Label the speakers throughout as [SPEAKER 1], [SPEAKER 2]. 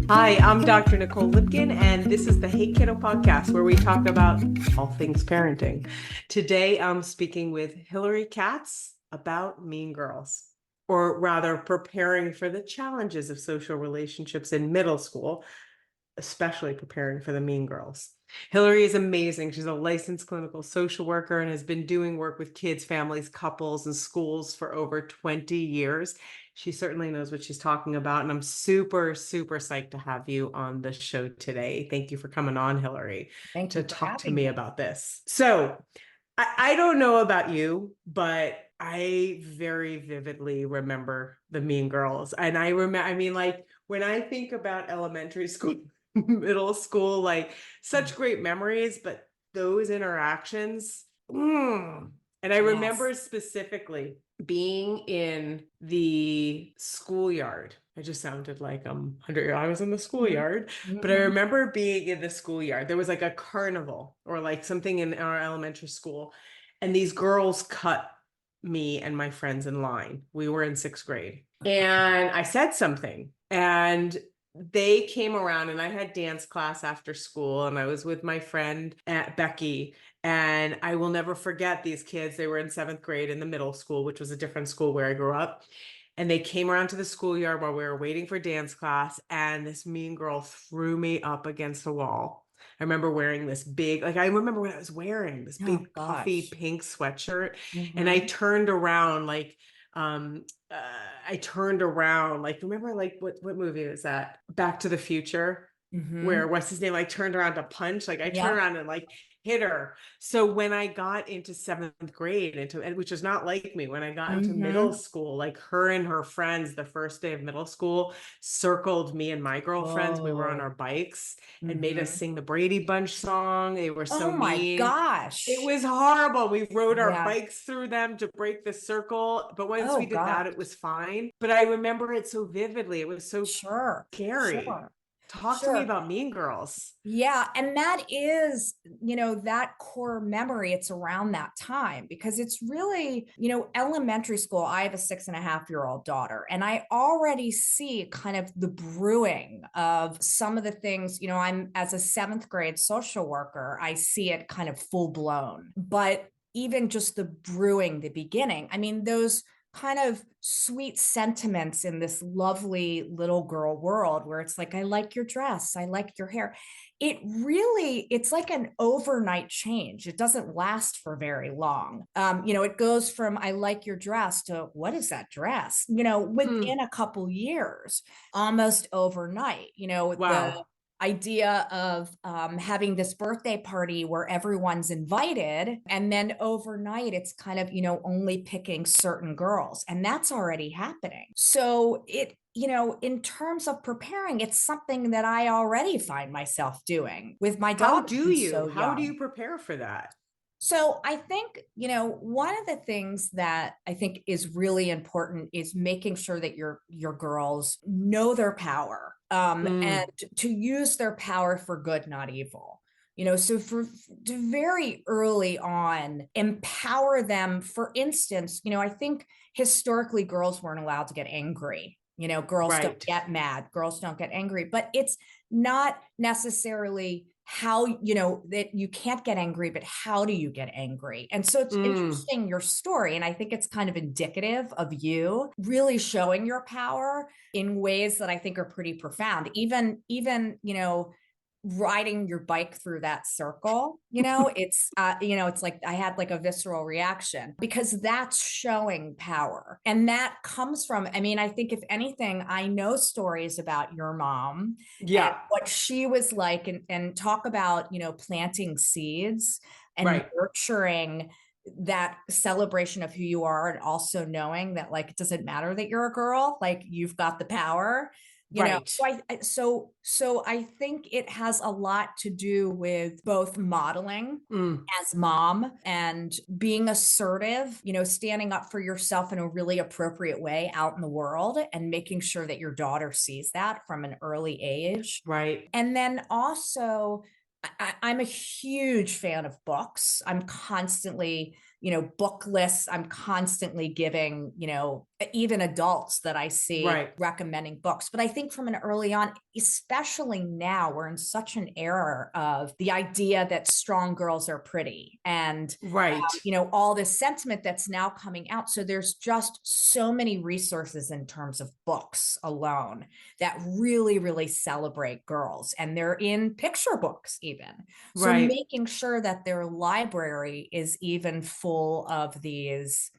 [SPEAKER 1] Hi, I'm Dr. Nicole Lipkin, and this is the Hey Kiddo podcast where we talk about all things parenting. Today, I'm speaking with Hilary Katz about Mean Girls, or rather, preparing for the challenges of social relationships in middle school, especially preparing for the Mean Girls. Hilary is amazing. She's a licensed clinical social worker and has been doing work with kids, families, couples, and schools for over 20 years. She certainly knows what she's talking about, and I'm super, super psyched to have you on the show today. Thank you for coming on, Hilary,
[SPEAKER 2] Thank
[SPEAKER 1] to
[SPEAKER 2] you for
[SPEAKER 1] talk to
[SPEAKER 2] having
[SPEAKER 1] me
[SPEAKER 2] me.
[SPEAKER 1] about this. So, I don't know about you, but I very vividly remember the Mean Girls. And like when I think about elementary school, middle school, like such great memories, but those interactions. And I
[SPEAKER 2] Yes.
[SPEAKER 1] remember specifically being in the schoolyard. I just sounded like I'm 100. I was in the
[SPEAKER 2] Mhm.
[SPEAKER 1] schoolyard, but I
[SPEAKER 2] Mhm.
[SPEAKER 1] remember being in the schoolyard. There was like a carnival or like something in our elementary school, and these girls cut me and my friends in line. We were in sixth grade, and I said something, and they came around, and I had dance class after school, and I was with my friend Becky. And I will never forget these kids. They were in seventh grade in the middle school, which was a different school where I grew up. And they came around to the schoolyard while we were waiting for dance class. And this mean girl threw me up against the wall. I remember wearing this big, like, I remember what I was wearing, this
[SPEAKER 2] Oh
[SPEAKER 1] big puffy
[SPEAKER 2] gosh.
[SPEAKER 1] pink sweatshirt. And I
[SPEAKER 2] Mhm.
[SPEAKER 1] turned around, um, uh, I turned around, like, remember, like, what movie was that? Back to the Future, where
[SPEAKER 2] Mhm.
[SPEAKER 1] what's his name, like, turned around to punch. Like, I turned
[SPEAKER 2] Yep.
[SPEAKER 1] around and like hit her. So when I got into seventh grade, and which is not like me, when I got into middle
[SPEAKER 2] Mhm.
[SPEAKER 1] school, like her and her friends, the first day of middle school, circled me and my girlfriends. We were on our
[SPEAKER 2] Oh.
[SPEAKER 1] bikes and made us
[SPEAKER 2] Mhm.
[SPEAKER 1] sing the Brady Bunch song. They were so
[SPEAKER 2] Oh my
[SPEAKER 1] mean. It
[SPEAKER 2] gosh.
[SPEAKER 1] was horrible. We rode our
[SPEAKER 2] Yeah.
[SPEAKER 1] bikes through them to break the circle. But once
[SPEAKER 2] Oh
[SPEAKER 1] we did that,
[SPEAKER 2] gosh.
[SPEAKER 1] it was fine. But I remember it so vividly. It was so
[SPEAKER 2] Sure.
[SPEAKER 1] scary.
[SPEAKER 2] Sure.
[SPEAKER 1] Talk to me
[SPEAKER 2] Sure.
[SPEAKER 1] about Mean Girls.
[SPEAKER 2] Yeah, and that is, that core memory. It's around that time because it's really, elementary school. I have a 6.5-year-old daughter, and I already see kind of the brewing of some of the things, I'm as a seventh grade social worker, I see it kind of full blown. But even just the brewing, the beginning, I mean, those kind of sweet sentiments in this lovely little girl world where it's like, I like your dress, I like your hair. It's like an overnight change. It doesn't last for very long. It goes from I like your dress to what is that dress,
[SPEAKER 1] Mm,
[SPEAKER 2] within a couple years, almost overnight. The
[SPEAKER 1] wow.
[SPEAKER 2] idea of having this birthday party where everyone's invited, and then overnight it's kind of only picking certain girls, and that's already happening. So in terms of preparing, it's something that I already find myself doing with my
[SPEAKER 1] How
[SPEAKER 2] daughter
[SPEAKER 1] do
[SPEAKER 2] who's
[SPEAKER 1] you?
[SPEAKER 2] so
[SPEAKER 1] How do
[SPEAKER 2] young.
[SPEAKER 1] you prepare for that?
[SPEAKER 2] So I think, one of the things that I think is really important is making sure that your girls know their power, and
[SPEAKER 1] Mm,
[SPEAKER 2] to use their power for good, not evil. So to very early on, empower them. For instance, I think historically girls weren't allowed to get angry. Girls don't
[SPEAKER 1] right.
[SPEAKER 2] get mad, girls don't get angry, but it's not necessarily how that you can't get angry, but how do you get angry? And so it's
[SPEAKER 1] Mm,
[SPEAKER 2] interesting, your story, and I think it's kind of indicative of you really showing your power in ways that I think are pretty profound. Even riding your bike through that circle, it's like I had like a visceral reaction because that's showing power. And that comes from, I mean, I think if anything, I know stories about your mom and
[SPEAKER 1] yeah,
[SPEAKER 2] what she was like, and talk about planting seeds and
[SPEAKER 1] right.
[SPEAKER 2] nurturing that celebration of who you are, and also knowing that like it doesn't matter that you're a girl, like you've got the power.
[SPEAKER 1] Right.
[SPEAKER 2] So I think it has a lot to do with both modeling
[SPEAKER 1] Mm,
[SPEAKER 2] as mom and being assertive, standing up for yourself in a really appropriate way out in the world, and making sure that your daughter sees that from an early age.
[SPEAKER 1] right.
[SPEAKER 2] And then also, I'm a huge fan of books. I'm constantly book lists. I'm constantly giving, even adults that I see
[SPEAKER 1] Right.
[SPEAKER 2] recommending books. But I think from an early on, especially now, we're in such an era of the idea that strong girls are pretty and
[SPEAKER 1] Right.
[SPEAKER 2] all this sentiment that's now coming out. So there's just so many resources in terms of books alone that really, really celebrate girls. And they're in picture books even. So
[SPEAKER 1] Right.
[SPEAKER 2] making sure that their library is even full of these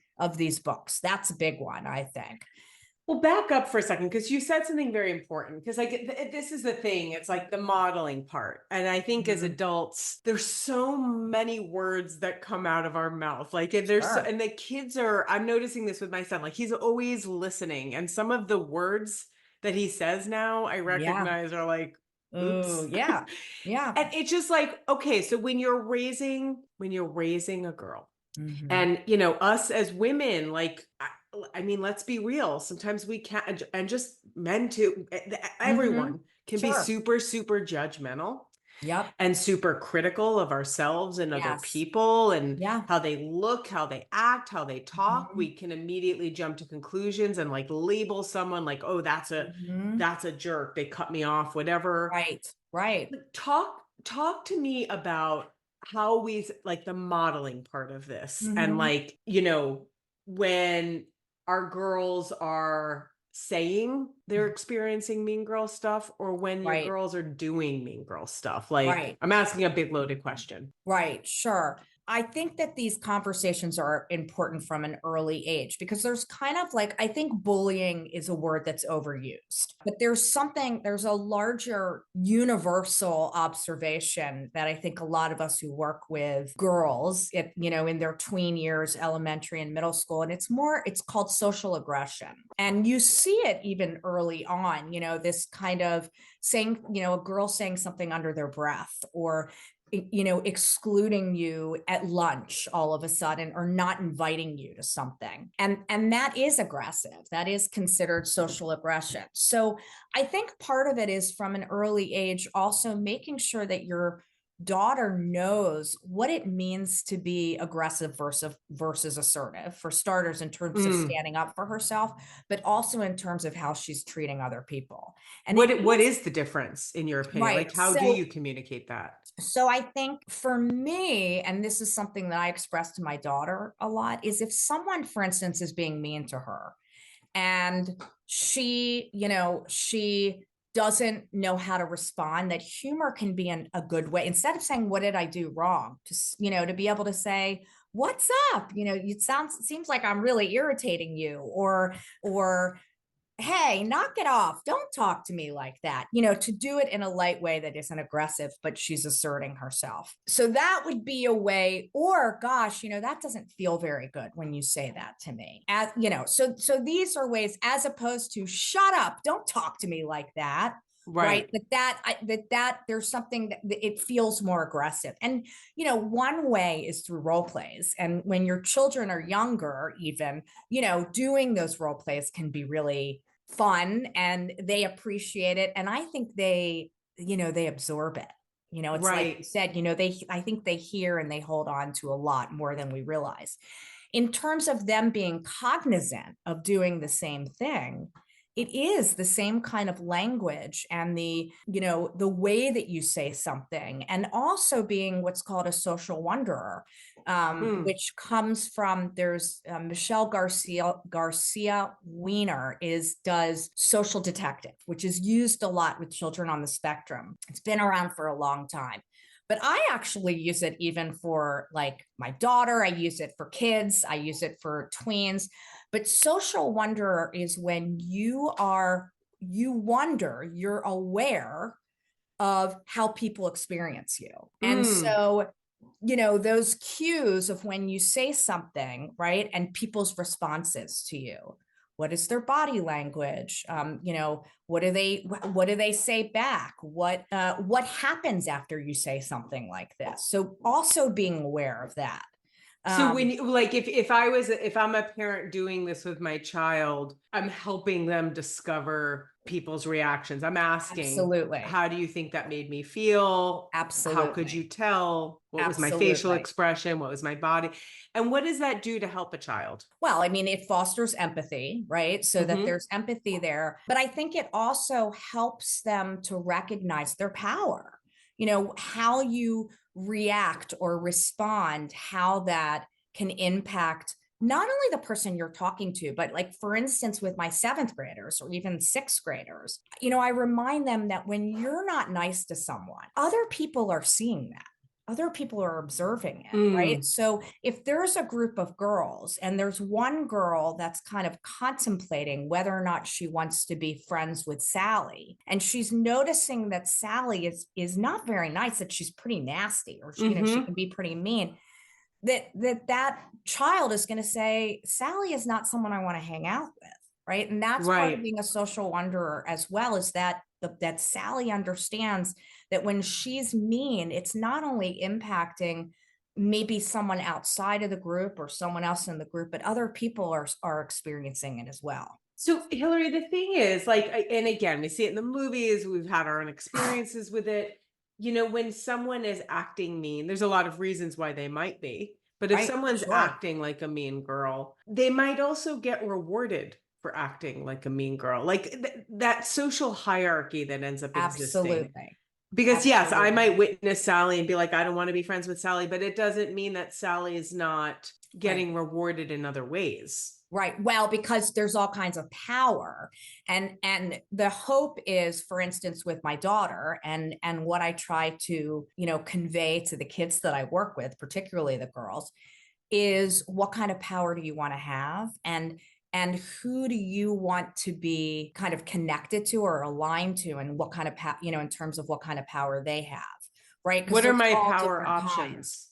[SPEAKER 2] books. That's a big one, I think.
[SPEAKER 1] Well, back up for a second, because you said something very important. Because this is the thing. It's like the modeling part. And I think as
[SPEAKER 2] Mhm.
[SPEAKER 1] adults, there's so many words that come out of our mouth. Like, and
[SPEAKER 2] Sure.
[SPEAKER 1] and the kids I'm noticing this with my son. Like, he's always listening. And some of the words that he says now, I
[SPEAKER 2] Yeah.
[SPEAKER 1] recognize are like,
[SPEAKER 2] Oh,
[SPEAKER 1] oops.
[SPEAKER 2] yeah. Yeah.
[SPEAKER 1] And it's just like, okay, so when you're raising a girl,
[SPEAKER 2] Hmm.
[SPEAKER 1] and us as women, like I mean, let's be real, sometimes we can't, and just men too,
[SPEAKER 2] Hmm.
[SPEAKER 1] everyone can be
[SPEAKER 2] Sure.
[SPEAKER 1] super super judgmental
[SPEAKER 2] Yep.
[SPEAKER 1] and super critical of ourselves and other
[SPEAKER 2] Yes.
[SPEAKER 1] people, and
[SPEAKER 2] Yeah.
[SPEAKER 1] how they look, how they act, how they talk.
[SPEAKER 2] Hmm.
[SPEAKER 1] We can immediately jump to conclusions and like label someone like, oh,
[SPEAKER 2] Hmm.
[SPEAKER 1] that's a jerk, they cut me off, whatever.
[SPEAKER 2] Right. Right.
[SPEAKER 1] Like, talk to me about how we, like, the modeling part of this, and
[SPEAKER 2] Hmm.
[SPEAKER 1] like, when our girls are saying they're experiencing mean girl stuff, or when your
[SPEAKER 2] Right.
[SPEAKER 1] girls are doing mean girl stuff. Like,
[SPEAKER 2] Right.
[SPEAKER 1] I'm asking a big loaded question.
[SPEAKER 2] Right, sure. I think that these conversations are important from an early age because there's kind of like, I think bullying is a word that's overused, but there's a larger universal observation that I think a lot of us who work with girls, in their tween years, elementary and middle school, and it's called social aggression. And you see it even early on, this kind of saying, a girl saying something under their breath, or excluding you at lunch all of a sudden, or not inviting you to something, and that is aggressive. That is considered social aggression. So I think part of it is from an early age also making sure that your daughter knows what it means to be aggressive versus assertive, for starters, in terms of
[SPEAKER 1] Mm.
[SPEAKER 2] standing up for herself, but also in terms of how she's treating other people. And it
[SPEAKER 1] What
[SPEAKER 2] is
[SPEAKER 1] is the difference in your opinion?
[SPEAKER 2] right.
[SPEAKER 1] Like, how do
[SPEAKER 2] So
[SPEAKER 1] you communicate that?
[SPEAKER 2] so I think for me, and this is something that I express to my daughter a lot, is if someone, for instance, is being mean to her and she doesn't know how to respond, that humor can be a good way. Instead of saying, what did I do wrong? To be able to say, what's up? It seems like I'm really irritating you, or hey, knock it off. Don't talk to me like that. To do it in a light way that isn't aggressive, but she's asserting herself. So that would be a way, or gosh, that doesn't feel very good when you say that to me. So these are ways, as opposed to shut up, don't talk to me like that. Right.
[SPEAKER 1] Right.
[SPEAKER 2] That there's something that it feels more aggressive. And, one way is through role plays. And when your children are younger, even, doing those role plays can be really fun, and they appreciate it, and I think they absorb it. It's like you
[SPEAKER 1] Right.
[SPEAKER 2] said, I think they hear and they hold on to a lot more than we realize. In terms of them being cognizant of doing the same thing, it is the same kind of language, and the way that you say something, and also being what's called a social wanderer,
[SPEAKER 1] Mm.
[SPEAKER 2] which comes from, there's Michelle Garcia Weiner does social detective, which is used a lot with children on the spectrum. It's been around for a long time. But I actually use it even for like my daughter. I use it for kids. I use it for tweens. But social wanderer is when you wonder, you're aware of how people experience you. And
[SPEAKER 1] Mm.
[SPEAKER 2] so, those cues of when you say something, right? And people's responses to you. What is their body language? What do they say back? What happens after you say something like this? So also being aware of that.
[SPEAKER 1] So when
[SPEAKER 2] Um,
[SPEAKER 1] you, like, if I'm a parent doing this with my child, I'm helping them discover people's reactions. I'm asking,
[SPEAKER 2] Absolutely.
[SPEAKER 1] how do you think that made me feel? How could you
[SPEAKER 2] Absolutely.
[SPEAKER 1] tell? What was my facial
[SPEAKER 2] Absolutely.
[SPEAKER 1] expression? What was my body? And what does that do to help a child?
[SPEAKER 2] Well, I mean, it fosters empathy, right? So that
[SPEAKER 1] Mm-hmm.
[SPEAKER 2] there's empathy there. But I think it also helps them to recognize their power. How you react or respond, how that can impact not only the person you're talking to, but like, for instance, with my seventh graders or even sixth graders, I remind them that when you're not nice to someone, other people are seeing that. Other people are observing it, right?
[SPEAKER 1] Mm.
[SPEAKER 2] So if there's a group of girls and there's one girl that's kind of contemplating whether or not she wants to be friends with Sally, and she's noticing that Sally is not very nice, that she's pretty nasty, or she
[SPEAKER 1] Mm-hmm.
[SPEAKER 2] can be pretty mean, that child is going to say, Sally is not someone I want to hang out with, right? And that's part of
[SPEAKER 1] Right.
[SPEAKER 2] being a social wanderer as well, is that Sally understands that when she's mean, it's not only impacting maybe someone outside of the group or someone else in the group, but other people are experiencing it as well.
[SPEAKER 1] So, Hilary, the thing is, like, and again, we see it in the movies, we've had our own experiences with it. When someone is acting mean, there's a lot of reasons why they might be. But if
[SPEAKER 2] Right?
[SPEAKER 1] someone's
[SPEAKER 2] Sure.
[SPEAKER 1] acting like a mean girl, they might also get rewarded for acting like a mean girl. Like that social hierarchy that ends up existing.
[SPEAKER 2] Absolutely.
[SPEAKER 1] Because, yes, I
[SPEAKER 2] Absolutely.
[SPEAKER 1] might witness Sally and be like, I don't want to be friends with Sally, but it doesn't mean that Sally is not
[SPEAKER 2] Right.
[SPEAKER 1] getting rewarded in other ways.
[SPEAKER 2] Right. Well, because there's all kinds of power. And the hope is, for instance, with my daughter, and what I try to, convey to the kids that I work with, particularly the girls, is what kind of power do you want to have? And who do you want to be kind of connected to or aligned to, and what kind of in terms of what kind of power they have, right? Because
[SPEAKER 1] What are
[SPEAKER 2] there's
[SPEAKER 1] my
[SPEAKER 2] all
[SPEAKER 1] power
[SPEAKER 2] different kinds.
[SPEAKER 1] options?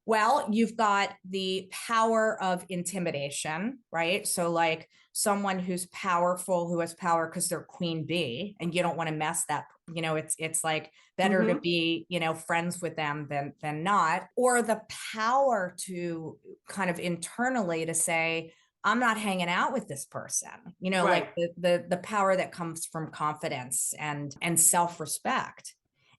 [SPEAKER 2] Well, you've got the power of intimidation, right? So, like someone who's powerful, who has power because they're queen bee, and you don't want to mess that. It's like better to
[SPEAKER 1] Mm-hmm.
[SPEAKER 2] be, friends with them than not. Or the power to kind of internally to say, I'm not hanging out with this person. Like
[SPEAKER 1] Right.
[SPEAKER 2] the power that comes from confidence and self-respect.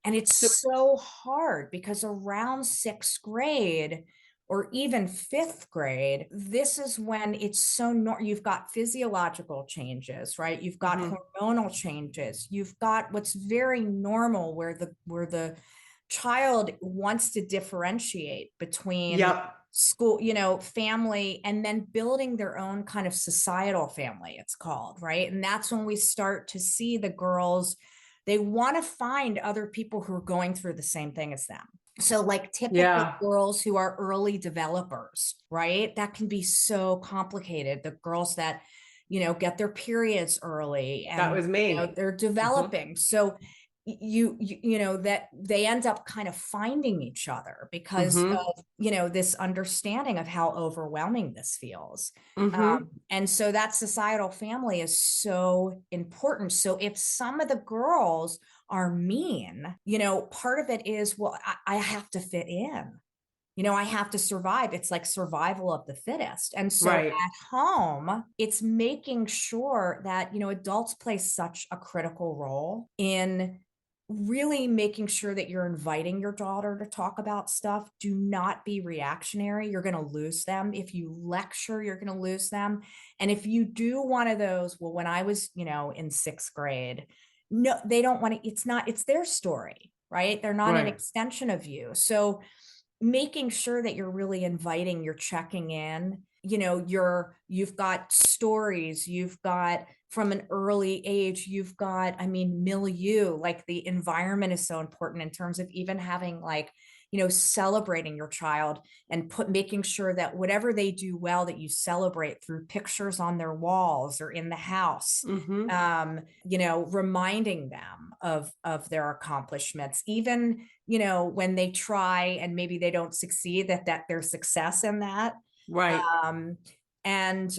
[SPEAKER 2] And it's
[SPEAKER 1] So,
[SPEAKER 2] so hard because around sixth grade or even fifth grade, this is when it's so you've got physiological changes, right? You've got
[SPEAKER 1] mhm.
[SPEAKER 2] hormonal changes. You've got what's very normal where the child wants to differentiate between
[SPEAKER 1] Yep.
[SPEAKER 2] school, family, and then building their own kind of societal family, it's called, right? And that's when we start to see the girls, they want to find other people who are going through the same thing as them. So, like typically
[SPEAKER 1] Yeah.
[SPEAKER 2] girls who are early developers, right? That can be so complicated. The girls that, get their periods early
[SPEAKER 1] That
[SPEAKER 2] and,
[SPEAKER 1] was me.
[SPEAKER 2] they're
[SPEAKER 1] Hmm.
[SPEAKER 2] developing. So, that they end up kind of finding each other because
[SPEAKER 1] Hmm.
[SPEAKER 2] of, this understanding of how overwhelming this feels.
[SPEAKER 1] Hmm.
[SPEAKER 2] And so that societal family is so important. So if some of the girls are mean, part of it is, well, I have to fit in. I have to survive. It's like survival of the fittest. And so
[SPEAKER 1] Right.
[SPEAKER 2] at home, it's making sure that, adults play such a critical role in really making sure that you're inviting your daughter to talk about stuff. Do not be reactionary. You're going to lose them. If you lecture, you're going to lose them. And if you do one of those, well, when I was, in sixth grade, no, they don't want to, it's their story, right? They're not an
[SPEAKER 1] Right.
[SPEAKER 2] extension of you. So making sure that you're really inviting, you're checking in, you've got stories, you've got from an early age, you've got, I mean, milieu, like the environment is so important in terms of even having like, celebrating your child and making sure that whatever they do well, that you celebrate through pictures on their walls or in the house.
[SPEAKER 1] Hmm.
[SPEAKER 2] Reminding them of their accomplishments, even, when they try and maybe they don't succeed, that there's success in that.
[SPEAKER 1] Right.
[SPEAKER 2] um and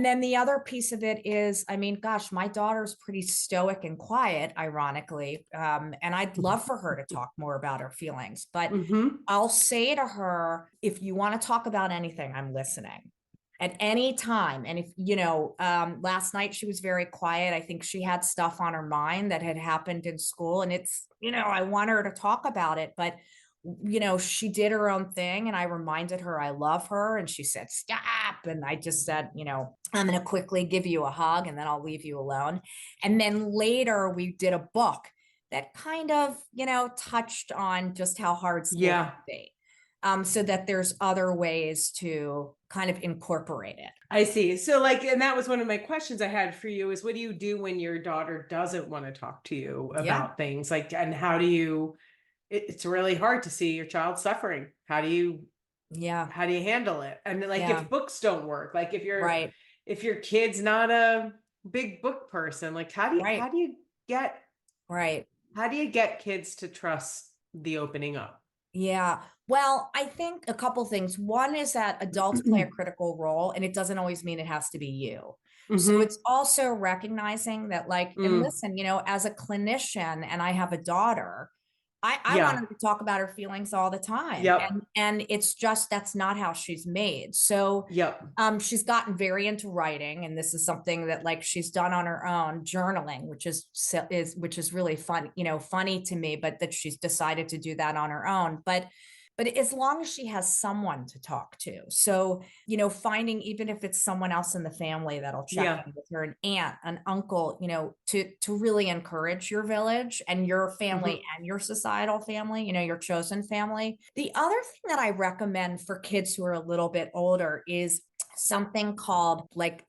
[SPEAKER 2] then the other piece of it is, I mean, gosh, my daughter's pretty stoic and quiet, ironically, and I'd love for her to talk more about her feelings, but
[SPEAKER 1] Hmm.
[SPEAKER 2] I'll say to her, if you want to talk about anything, I'm listening. at any time. And if, last night she was very quiet. I think she had stuff on her mind that had happened in school. And it's, I want her to talk about it, but she did her own thing. And I reminded her I love her. And she said, stop. And I just said, I'm going to quickly give you a hug and then I'll leave you alone. And then later we did a book that kind of, touched on just how hard school can
[SPEAKER 1] Yeah.
[SPEAKER 2] be. So that there's other ways to kind of incorporate it.
[SPEAKER 1] I see. So like, and that was one of my questions I had for you is what do you do when your daughter doesn't want to talk to you
[SPEAKER 2] Yeah.
[SPEAKER 1] about things? Like, and how do you, it's really hard to see your child suffering.
[SPEAKER 2] Yeah.
[SPEAKER 1] How do you handle it? And like,
[SPEAKER 2] Yeah.
[SPEAKER 1] if books don't work, like
[SPEAKER 2] Right.
[SPEAKER 1] if your kid's not a big book person, like
[SPEAKER 2] Right.
[SPEAKER 1] get,
[SPEAKER 2] Right.
[SPEAKER 1] how do you get kids to trust the opening up?
[SPEAKER 2] Yeah. Well, I think a couple things. One is that adults play a critical role, and it doesn't always mean it has to be you. So
[SPEAKER 1] Mm-hmm.
[SPEAKER 2] it's also recognizing that, like, and
[SPEAKER 1] Mm.
[SPEAKER 2] listen, as a clinician, and I have a daughter, I want
[SPEAKER 1] Yeah.
[SPEAKER 2] her to talk about her feelings all the time.
[SPEAKER 1] Yep.
[SPEAKER 2] And it's just that's not how she's made. So
[SPEAKER 1] Yep.
[SPEAKER 2] she's gotten very into writing, and this is something that like she's done on her own, journaling, which is really fun, funny to me, but that she's decided to do that on her own. But as long as she has someone to talk to. So, finding, even if it's someone else in the family that'll check
[SPEAKER 1] Yeah.
[SPEAKER 2] in with her, an aunt, an uncle, to really encourage your village and your family
[SPEAKER 1] Mm-hmm.
[SPEAKER 2] and your societal family, your chosen family. The other thing that I recommend for kids who are a little bit older is something called like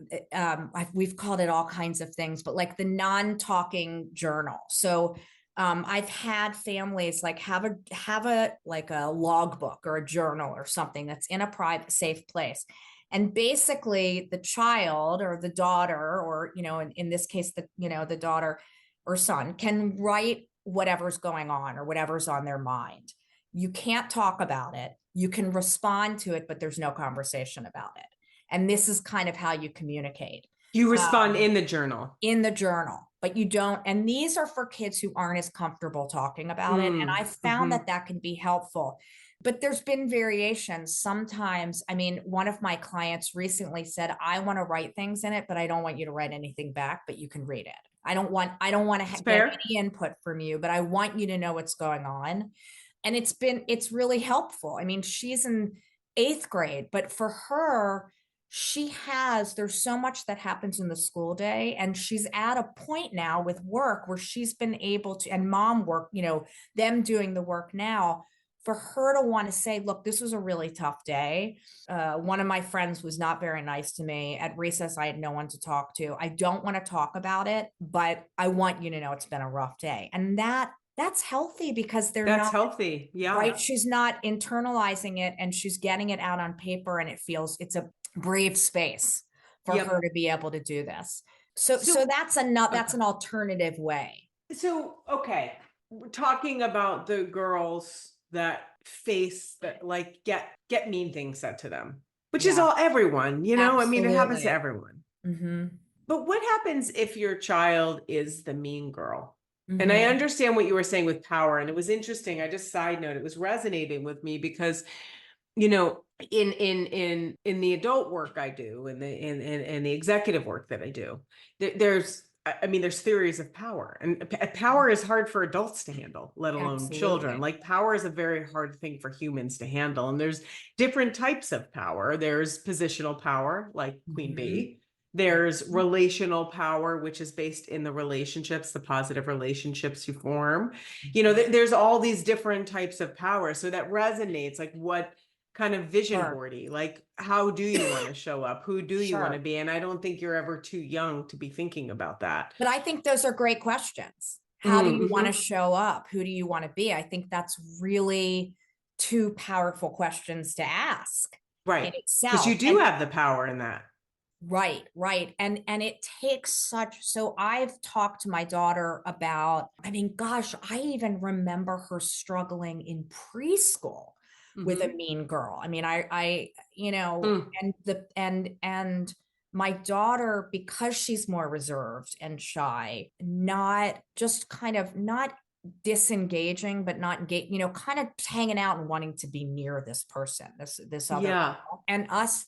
[SPEAKER 2] we've called it all kinds of things, but like the non-talking journal. So I've had families like have a like a logbook or a journal or something that's in a private, safe place. And basically the child or the daughter, or, in this case, the daughter or son can write whatever's going on or whatever's on their mind. You can't talk about it. You can respond to it, but there's no conversation about it. And this is kind of how you communicate.
[SPEAKER 1] You respond
[SPEAKER 2] Um,
[SPEAKER 1] in the journal.
[SPEAKER 2] in the journal, but you don't. And these are for kids who aren't as comfortable talking about it. And I found
[SPEAKER 1] Mm-hmm.
[SPEAKER 2] that that can be helpful. But there's been variations. Sometimes, I mean, one of my clients recently said, I want to write things in it, but I don't want you to write anything back, but you can read it. I don't want to
[SPEAKER 1] It's
[SPEAKER 2] get
[SPEAKER 1] fair.
[SPEAKER 2] any input from you, but I want you to know what's going on. And it's really helpful. I mean, she's in 8th grade, but for her, there's so much that happens in the school day, and she's at a point now with work where she's been able to, and mom work, them doing the work now, for her to want to say, look, this was a really tough day. One of my friends was not very nice to me at recess. I had no one to talk to. I don't want to talk about it, but I want you to know it's been a rough day. And that's healthy because they're
[SPEAKER 1] That's
[SPEAKER 2] not,
[SPEAKER 1] healthy. Yeah.
[SPEAKER 2] right? She's not internalizing it, and she's getting it out on paper, and it's a brave space for her
[SPEAKER 1] Yep.
[SPEAKER 2] to be able to do this. So
[SPEAKER 1] So,
[SPEAKER 2] that's
[SPEAKER 1] okay.
[SPEAKER 2] an alternative way.
[SPEAKER 1] Okay. We're talking about the girls that face that like get mean things said to them, which is
[SPEAKER 2] Yeah,
[SPEAKER 1] all everyone, I mean, it happens to
[SPEAKER 2] absolutely.
[SPEAKER 1] everyone.
[SPEAKER 2] Mm-hmm.
[SPEAKER 1] But what happens if your child is the mean girl? And I
[SPEAKER 2] Mm-hmm.
[SPEAKER 1] understand what you were saying with power. And it was interesting. I just side note, it was resonating with me because, you know, in the adult work I do, in the executive work that I do, there's theories of power, and power is hard for adults to handle, let alone children.
[SPEAKER 2] Absolutely.
[SPEAKER 1] Like power is a very hard thing for humans to handle. And there's different types of power. There's positional power, like Queen
[SPEAKER 2] Mm-hmm.
[SPEAKER 1] Bee. There's relational power, which is based in the relationships, the positive relationships you form. There's all these different types of power. So that resonates. Like, what kind of vision
[SPEAKER 2] Sure.
[SPEAKER 1] boardy, like how do you want to show up, who do you want to
[SPEAKER 2] Sure.
[SPEAKER 1] be? And I don't think you're ever too young to be thinking about that.
[SPEAKER 2] But I think those are great questions. How do you want to
[SPEAKER 1] Mm-hmm.
[SPEAKER 2] show up? Who do you want to be? I think that's really two powerful questions to ask in
[SPEAKER 1] Right, because you
[SPEAKER 2] itself.
[SPEAKER 1] do have the power in that.
[SPEAKER 2] Right, right. And it takes so I've talked to my daughter about, I mean, gosh, I even remember her struggling in preschool with a
[SPEAKER 1] Mm-hmm.
[SPEAKER 2] mean girl. I mean,
[SPEAKER 1] Mm.
[SPEAKER 2] and my daughter, because she's more reserved and shy, not just kind of not disengaging, but not engaged, kind of hanging out and wanting to be near this person, this other
[SPEAKER 1] Yeah.
[SPEAKER 2] girl. And us,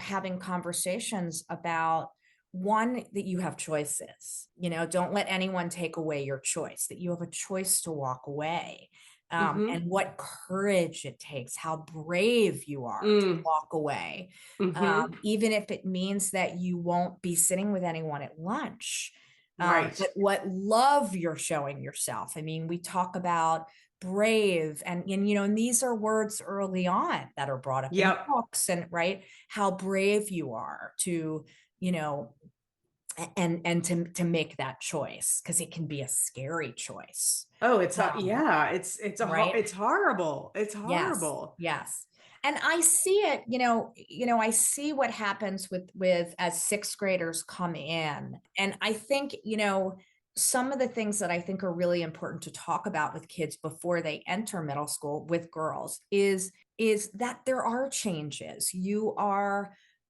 [SPEAKER 2] having conversations about one, that you have choices, don't let anyone take away your choice, that you have a choice to walk away.
[SPEAKER 1] Mm-hmm.
[SPEAKER 2] And what courage it takes, how brave you are to
[SPEAKER 1] Mm.
[SPEAKER 2] walk away,
[SPEAKER 1] Mm-hmm.
[SPEAKER 2] even if it means that you won't be sitting with anyone at lunch.
[SPEAKER 1] Right.
[SPEAKER 2] But what love you're showing yourself. I mean, we talk about brave and these are words early on that are brought up in
[SPEAKER 1] Yep.
[SPEAKER 2] books, and right, how brave you are to, you know, and to make that choice, because it can be a scary choice.
[SPEAKER 1] Oh, it's
[SPEAKER 2] Um,
[SPEAKER 1] yeah,
[SPEAKER 2] right.
[SPEAKER 1] it's horrible. It's
[SPEAKER 2] Yes,
[SPEAKER 1] horrible.
[SPEAKER 2] yes. And I see it, I see what happens with as sixth graders come in. And I think, some of the things that I think are really important to talk about with kids before they enter middle school with girls is that there are changes.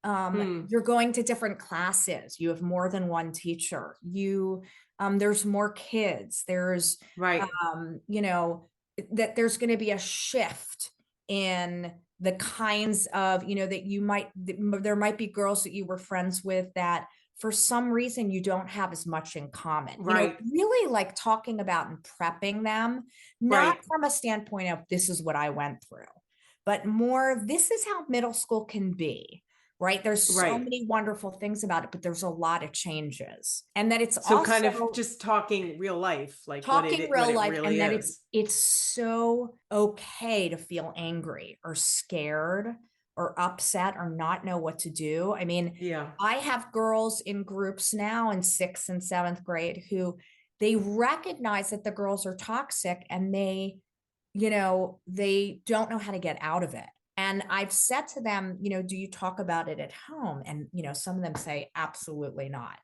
[SPEAKER 1] Mm.
[SPEAKER 2] You're going to different classes. You have more than one teacher. There's more kids. There's
[SPEAKER 1] Right.
[SPEAKER 2] you know, that there's going to be a shift in the kinds of, that there might be girls that you were friends with that for some reason you don't have as much in common,
[SPEAKER 1] Right.
[SPEAKER 2] really like talking about and prepping them, not
[SPEAKER 1] Right.
[SPEAKER 2] from a standpoint of this is what I went through, but more, this is how middle school can be. Right. There's so
[SPEAKER 1] Right.
[SPEAKER 2] many wonderful things about it, but there's a lot of changes. And that it's
[SPEAKER 1] So kind of
[SPEAKER 2] also
[SPEAKER 1] just talking real life, like
[SPEAKER 2] talking
[SPEAKER 1] what
[SPEAKER 2] real
[SPEAKER 1] it
[SPEAKER 2] life,
[SPEAKER 1] really
[SPEAKER 2] and that
[SPEAKER 1] is.
[SPEAKER 2] it's so okay to feel angry or scared or upset or not know what to do. I mean,
[SPEAKER 1] Yeah.
[SPEAKER 2] I have girls in groups now in sixth and seventh grade who they recognize that the girls are toxic, and they don't know how to get out of it. And I've said to them, do you talk about it at home? And some of them say absolutely not.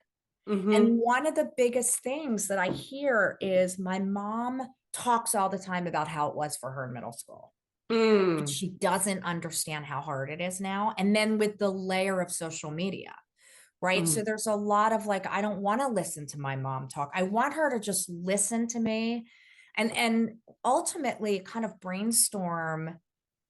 [SPEAKER 2] And
[SPEAKER 1] Mm-hmm.
[SPEAKER 2] one of the biggest things that I hear is my mom talks all the time about how it was for her in middle school. And
[SPEAKER 1] Mm.
[SPEAKER 2] she doesn't understand how hard it is now. And then with the layer of social media, right? So
[SPEAKER 1] Mm.
[SPEAKER 2] there's a lot of like, I don't want to listen to my mom talk. I want her to just listen to me and ultimately kind of brainstorm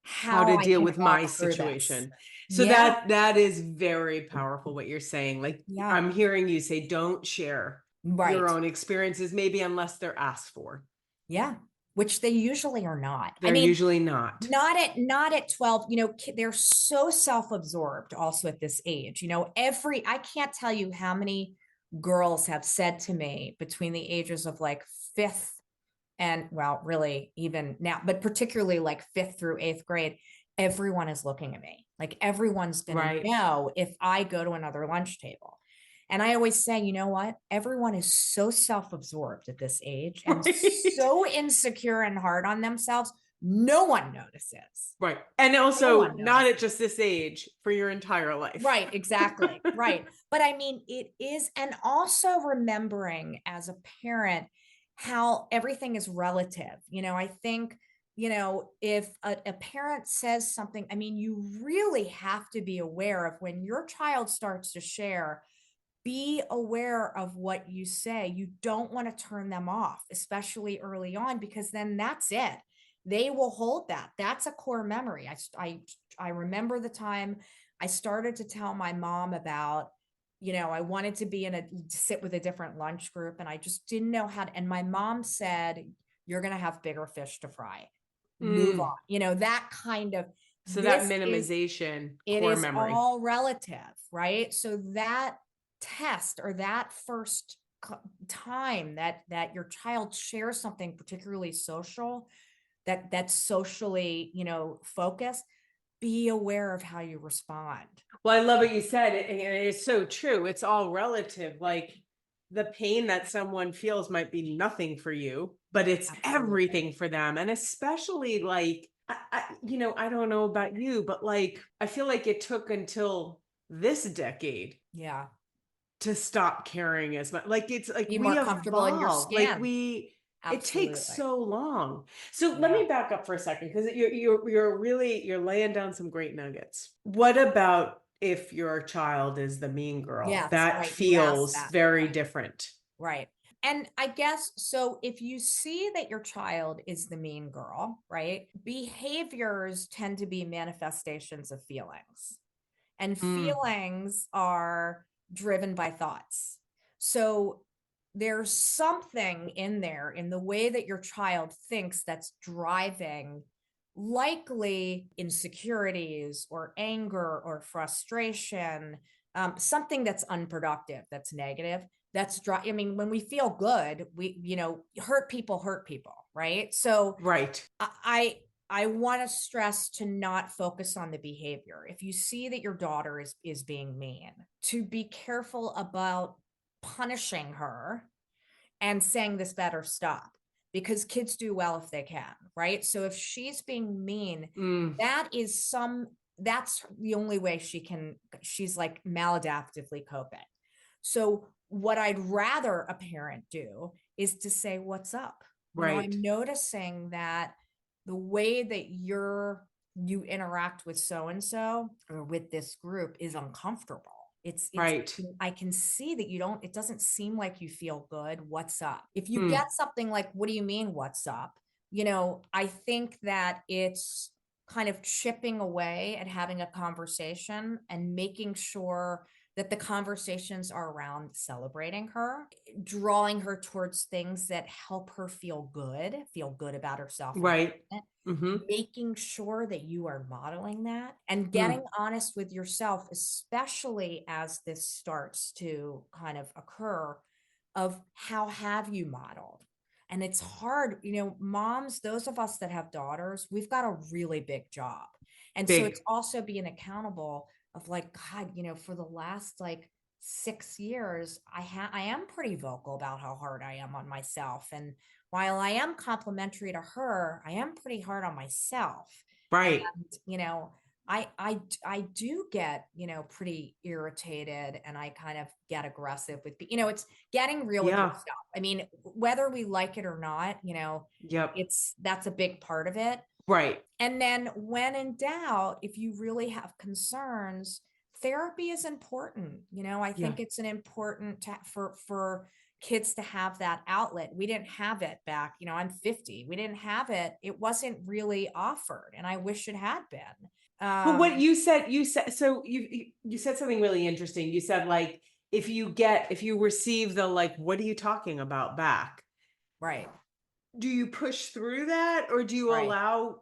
[SPEAKER 1] How
[SPEAKER 2] how
[SPEAKER 1] to
[SPEAKER 2] I
[SPEAKER 1] deal
[SPEAKER 2] can
[SPEAKER 1] with
[SPEAKER 2] walk
[SPEAKER 1] my
[SPEAKER 2] through this.
[SPEAKER 1] situation. So
[SPEAKER 2] Yeah.
[SPEAKER 1] that is very powerful what you're saying. Like
[SPEAKER 2] Yeah.
[SPEAKER 1] I'm hearing you say don't share your
[SPEAKER 2] Right.
[SPEAKER 1] own experiences, maybe unless they're asked for.
[SPEAKER 2] Yeah. Which they usually are not. I
[SPEAKER 1] They're
[SPEAKER 2] mean,
[SPEAKER 1] usually not.
[SPEAKER 2] not at 12, they're so self-absorbed also at this age. I can't tell you how many girls have said to me between the ages of like fifth and, well, really even now, but particularly like fifth through eighth grade, everyone is looking at me. Like everyone's going to
[SPEAKER 1] Right.
[SPEAKER 2] know if I go to another lunch table. And I always say, you know what? Everyone is so self-absorbed at this age and
[SPEAKER 1] Right.
[SPEAKER 2] so insecure and hard on themselves. No one notices.
[SPEAKER 1] Right. And
[SPEAKER 2] No
[SPEAKER 1] also
[SPEAKER 2] one
[SPEAKER 1] not
[SPEAKER 2] notices.
[SPEAKER 1] at just this age, for your entire life.
[SPEAKER 2] Right, exactly. Right. But I mean, it is, and also remembering as a parent how everything is relative. I think, if a parent says something, I mean, you really have to be aware of when your child starts to share, be aware of what you say. You don't want to turn them off, especially early on, because then that's it. They will hold that. That's a core memory. I remember the time I started to tell my mom about, I wanted to be sit with a different lunch group, and I just didn't know how to. And my mom said, "You're going to have bigger fish to fry. Move
[SPEAKER 1] Mm.
[SPEAKER 2] on." That kind of,
[SPEAKER 1] So that
[SPEAKER 2] this is,
[SPEAKER 1] minimization,
[SPEAKER 2] it
[SPEAKER 1] core
[SPEAKER 2] is
[SPEAKER 1] memory.
[SPEAKER 2] all relative, right? So that test or that first time that your child shares something particularly social, that's socially, focused, be aware of how you respond.
[SPEAKER 1] Well, I love what you said, and it's so true. It's all relative. Like the pain that someone feels might be nothing for you, but it's
[SPEAKER 2] Absolutely.
[SPEAKER 1] everything for them. And especially like, I don't know about you, but like, I feel like it took until this decade
[SPEAKER 2] Yeah.
[SPEAKER 1] to stop caring as much. Like it's like
[SPEAKER 2] Be
[SPEAKER 1] we
[SPEAKER 2] more comfortable in your
[SPEAKER 1] evolve. Like
[SPEAKER 2] skin.
[SPEAKER 1] it takes
[SPEAKER 2] Absolutely.
[SPEAKER 1] so long. So let
[SPEAKER 2] Yeah.
[SPEAKER 1] me back up for a second because you're laying down some great nuggets. What about if your child is the mean girl?
[SPEAKER 2] Yes,
[SPEAKER 1] That
[SPEAKER 2] right. You asked
[SPEAKER 1] feels
[SPEAKER 2] that.
[SPEAKER 1] very
[SPEAKER 2] Right.
[SPEAKER 1] different.
[SPEAKER 2] Right. And I guess so if you see that your child is the mean girl, right? Behaviors tend to be manifestations of feelings. And
[SPEAKER 1] Mm,
[SPEAKER 2] feelings are driven by thoughts. So there's something in there in the way that your child thinks that's driving likely insecurities or anger or frustration, something that's unproductive, that's negative. I mean, when we feel good, hurt people, right? So
[SPEAKER 1] right.
[SPEAKER 2] I I want to stress to not focus on the behavior. If you see that your daughter is being mean, to be careful about punishing her and saying this better stop, because kids do well if they can, right? So if she's being mean,
[SPEAKER 1] Mm,
[SPEAKER 2] that is some that's the only way she's like maladaptively coping. So what I'd rather a parent do is to say, what's up?
[SPEAKER 1] right.
[SPEAKER 2] I'm noticing that the way that you interact with so and so or with this group is uncomfortable. It's
[SPEAKER 1] Right.
[SPEAKER 2] I can see that it doesn't seem like you feel good. What's up? If you
[SPEAKER 1] Mm,
[SPEAKER 2] get something like, what do you mean, what's up? I think that it's kind of chipping away at having a conversation and making sure that the conversations are around celebrating her, drawing her towards things that help her feel good about herself and
[SPEAKER 1] right.
[SPEAKER 2] confident,
[SPEAKER 1] Mm-hmm.
[SPEAKER 2] making sure that you are modeling that and getting
[SPEAKER 1] Mm,
[SPEAKER 2] honest with yourself, especially as this starts to kind of occur, of how have you modeled? And it's hard, moms, those of us that have daughters, we've got a really big job. And so it's
[SPEAKER 1] big.
[SPEAKER 2] also being accountable of like, God, for the last like 6 years, I am pretty vocal about how hard I am on myself. And while I am complimentary to her, I am pretty hard on myself. And,
[SPEAKER 1] Right.
[SPEAKER 2] you know, I do get, pretty irritated and I kind of get aggressive with, it's getting real with
[SPEAKER 1] Yeah.
[SPEAKER 2] yourself. I mean, whether we like it or not,
[SPEAKER 1] Yep.
[SPEAKER 2] that's a big part of it.
[SPEAKER 1] Right.
[SPEAKER 2] And then when in doubt, if you really have concerns, therapy is important. I
[SPEAKER 1] Yeah.
[SPEAKER 2] think it's an important for kids to have that outlet. We didn't have it back, I'm 50. We didn't have it. It wasn't really offered, and I wish it had been.
[SPEAKER 1] But what
[SPEAKER 2] Um,
[SPEAKER 1] you said, so you said something really interesting. You said like if you receive the like, what are you talking about back?
[SPEAKER 2] right,
[SPEAKER 1] Do you push through that, or
[SPEAKER 2] right.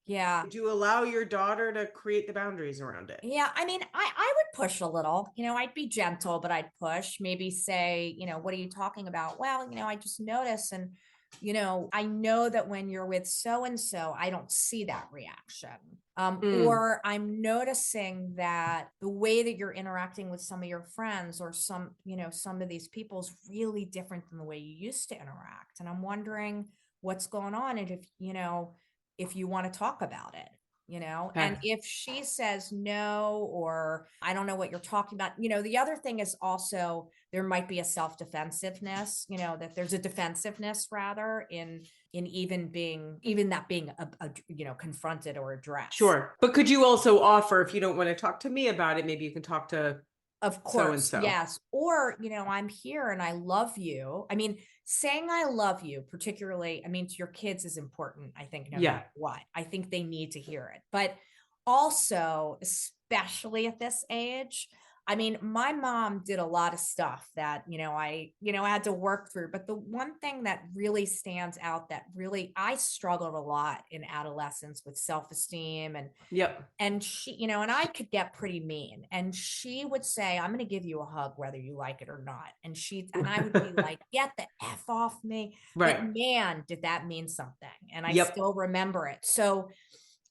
[SPEAKER 2] Yeah.
[SPEAKER 1] do you allow your daughter to create the boundaries around it?
[SPEAKER 2] Yeah, I mean, I would push a little. I'd be gentle, but I'd push. Maybe say, what are you talking about? Well, I just notice, and I know that when you're with so and so, I don't see that reaction.
[SPEAKER 1] Mm,
[SPEAKER 2] Or I'm noticing that the way that you're interacting with some of your friends or some of these people is really different than the way you used to interact. And I'm wondering what's going on, and if you want to talk about it. And
[SPEAKER 1] okay.
[SPEAKER 2] if she says no, or I don't know what you're talking about, the other thing is also there might be a self-defensiveness, that there's a defensiveness rather in even that being confronted or addressed.
[SPEAKER 1] Sure. But could you also offer, if you don't want to talk to me about it, maybe you can talk to
[SPEAKER 2] Of
[SPEAKER 1] so and
[SPEAKER 2] course,
[SPEAKER 1] so?
[SPEAKER 2] yes. Or, I'm here and I love you. I mean, saying I love you, particularly, I mean, to your kids is important, I think, no matter
[SPEAKER 1] Yeah.
[SPEAKER 2] what. I think they need to hear it. But also, especially at this age, I mean, my mom did a lot of stuff that, I had to work through. But the one thing that really stands out that really I struggled a lot in adolescence with self-esteem
[SPEAKER 1] Yep.
[SPEAKER 2] and she, and I could get pretty mean. And she would say, I'm going to give you a hug, whether you like it or not. And I would be like, get the F off me. But
[SPEAKER 1] Right.
[SPEAKER 2] man, did that mean something. And I
[SPEAKER 1] Yep.
[SPEAKER 2] still remember it. So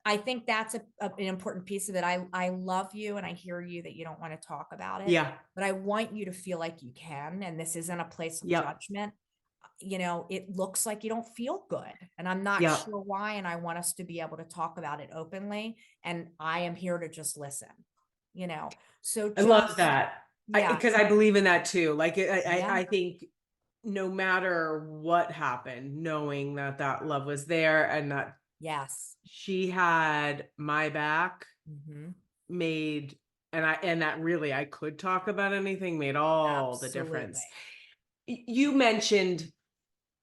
[SPEAKER 2] I think that's an important piece of it. I love you and I hear you that you don't want to talk about it,
[SPEAKER 1] Yeah.
[SPEAKER 2] but I want you to feel like you can. And this isn't a place of
[SPEAKER 1] Yep.
[SPEAKER 2] judgment. It looks like you don't feel good. And I'm not
[SPEAKER 1] Yep.
[SPEAKER 2] sure why. And I want us to be able to talk about it openly. And I am here to just listen, you know. So
[SPEAKER 1] I love
[SPEAKER 2] just,
[SPEAKER 1] that.
[SPEAKER 2] yeah,
[SPEAKER 1] Because I believe in that too. Like
[SPEAKER 2] yeah,
[SPEAKER 1] I think no matter what happened, knowing that that love was there and that
[SPEAKER 2] yes.
[SPEAKER 1] she had my back
[SPEAKER 2] Hmm.
[SPEAKER 1] made, and that really I could talk about anything, made all the
[SPEAKER 2] Absolutely.
[SPEAKER 1] difference. You mentioned,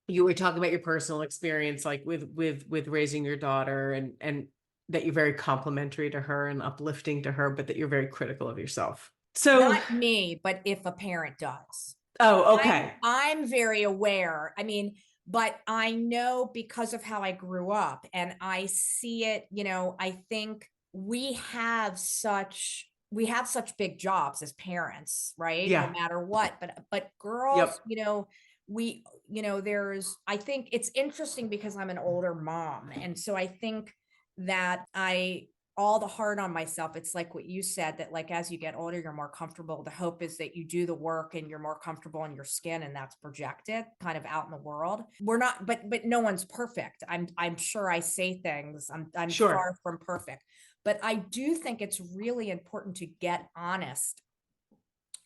[SPEAKER 1] you were talking about your personal experience, like with raising your daughter, and that you're very complimentary to her and uplifting to her, but that you're very critical of yourself. So,
[SPEAKER 2] Not me, but if a parent does.
[SPEAKER 1] oh,
[SPEAKER 2] I'm
[SPEAKER 1] okay.
[SPEAKER 2] I'm very aware. I mean, but I know because of how I grew up and I see it, I think we have such big jobs as parents, right? No
[SPEAKER 1] Yeah.
[SPEAKER 2] matter what. But girls,
[SPEAKER 1] Yep.
[SPEAKER 2] there's I think it's interesting because I'm an older mom. And so I think that I all the hard on myself. It's like what you said, that like as you get older, you're more comfortable. The hope is that you do the work and you're more comfortable in your skin, and that's projected kind of out in the world. We're not, but no one's perfect. I'm sure I say things. I'm
[SPEAKER 1] Sure.
[SPEAKER 2] far from perfect. But I do think it's really important to get honest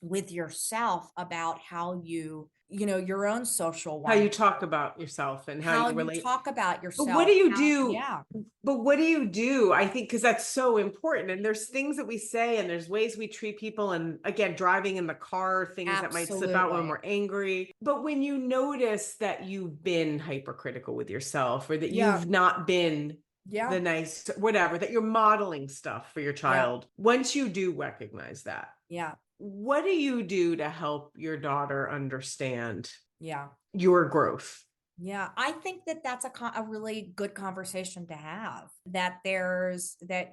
[SPEAKER 2] with yourself about how your own social
[SPEAKER 1] How you
[SPEAKER 2] one,
[SPEAKER 1] talk about yourself and how
[SPEAKER 2] how
[SPEAKER 1] you
[SPEAKER 2] you
[SPEAKER 1] relate.
[SPEAKER 2] talk about
[SPEAKER 1] But what do
[SPEAKER 2] yourself,
[SPEAKER 1] you
[SPEAKER 2] how,
[SPEAKER 1] do?
[SPEAKER 2] yeah,
[SPEAKER 1] But what do you do? I think because that's so important. And there's things that we say, and there's ways we treat people. And again, driving in the car, things that might slip out when
[SPEAKER 2] absolutely.
[SPEAKER 1] we're angry. But when you notice that you've been hypercritical with yourself, or that
[SPEAKER 2] Yeah,
[SPEAKER 1] you've not been
[SPEAKER 2] yeah,
[SPEAKER 1] the nice, whatever, that you're modeling stuff for your
[SPEAKER 2] yeah,
[SPEAKER 1] child, once you do recognize that,
[SPEAKER 2] yeah,
[SPEAKER 1] what do you do to help your daughter understand
[SPEAKER 2] yeah.
[SPEAKER 1] your growth?
[SPEAKER 2] Yeah, I think that that's a really good conversation to have. That there's that,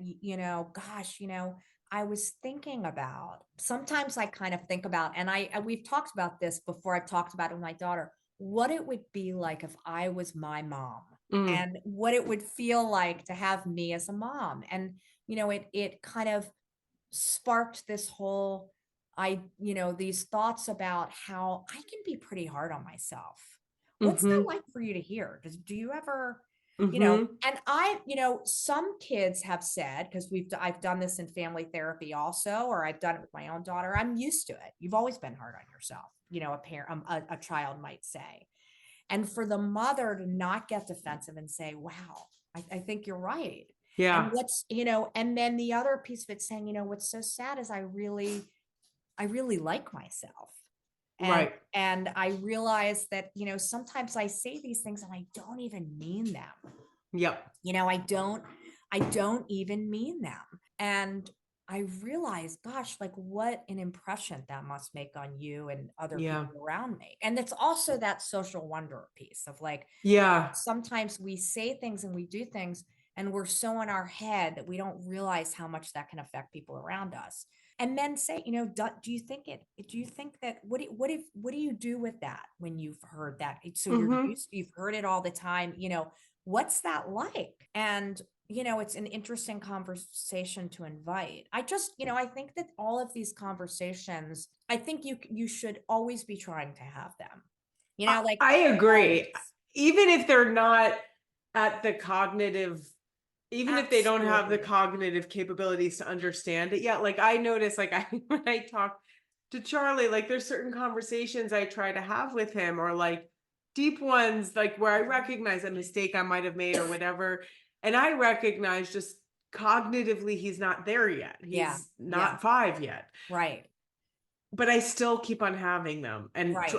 [SPEAKER 2] gosh, I was thinking about, sometimes I kind of think about, and we've talked about this before. I've talked about it with my daughter, what it would be like if I was my mom,
[SPEAKER 1] Mm,
[SPEAKER 2] and what it would feel like to have me as a mom. And, it kind of sparked this whole, these thoughts about how I can be pretty hard on myself. What's that
[SPEAKER 1] mm-hmm,
[SPEAKER 2] like for you to hear? Do you ever,
[SPEAKER 1] mm-hmm.
[SPEAKER 2] and some kids have said, because I've done this in family therapy also, or I've done it with my own daughter. I'm used to it. You've always been hard on yourself, a parent, a child might say. And for the mother to not get defensive and say, wow, I think you're right. And
[SPEAKER 1] Yeah.
[SPEAKER 2] and then the other piece of it saying, what's so sad is I really like myself. And
[SPEAKER 1] Right.
[SPEAKER 2] and I realize that, sometimes I say these things and I don't even mean them.
[SPEAKER 1] Yep.
[SPEAKER 2] I don't even mean them. And I realize, gosh, like what an impression that must make on you and other
[SPEAKER 1] Yeah.
[SPEAKER 2] people around me. And it's also that social wonder piece of like,
[SPEAKER 1] Yeah.
[SPEAKER 2] sometimes we say things and we do things and we're so in our head that we don't realize how much that can affect people around us. And then say, do you think that, what do you do with that when you've heard that? So
[SPEAKER 1] Mm-hmm.
[SPEAKER 2] you've heard it all the time, what's that like? And, it's an interesting conversation to invite. I think that all of these conversations, I think you should always be trying to have them, like
[SPEAKER 1] I agree.
[SPEAKER 2] always.
[SPEAKER 1] Even if they're not at the cognitive, even if they don't have the
[SPEAKER 2] Absolutely.
[SPEAKER 1] cognitive capabilities to understand it yet, like I notice, like when I talk to Charlie, like there's certain conversations I try to have with him, or like deep ones, like where I recognize a mistake I might have made or whatever. And I recognize just cognitively he's not there yet.
[SPEAKER 2] Yeah.
[SPEAKER 1] He's
[SPEAKER 2] Yeah.
[SPEAKER 1] not 5 yet.
[SPEAKER 2] Right.
[SPEAKER 1] But I still keep on having them, and
[SPEAKER 2] Right.